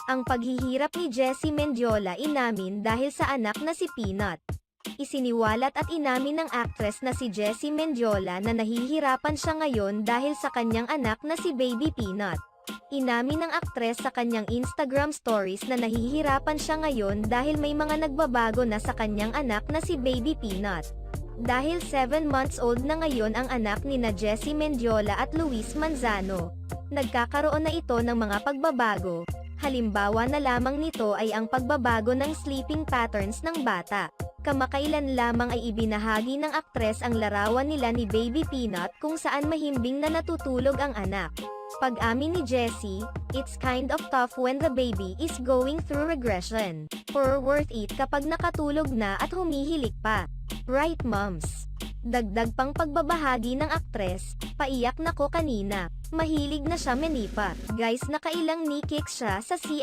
Ang paghihirap ni Jessie Mendiola inamin dahil sa anak na si Peanut. Isiniwalat at inamin ng actress na si Jessie Mendiola na nahihirapan siya ngayon dahil sa kanyang anak na si Baby Peanut. Inamin ng aktres sa kanyang Instagram stories na nahihirapan siya ngayon dahil may mga nagbabago na sa kanyang anak na si Baby Peanut. Dahil 7 months old na ngayon ang anak ni na Jessie Mendiola at Luis Manzano, nagkakaroon na ito ng mga pagbabago. Halimbawa na lamang nito ay ang pagbabago ng sleeping patterns ng bata. Kamakailan lamang ay ibinahagi ng aktres ang larawan nila ni Baby Peanut kung saan mahimbing na natutulog ang anak. Pag-amin ni Jessie, "It's kind of tough when the baby is going through regression. Or worth it kapag nakatulog na at humihilik pa. Right, moms?" Dagdag pang pagbabahagi ng aktres, "Paiyak na ko kanina. Mahilig na siya manipa. Guys, nakailang knee kick siya sa CS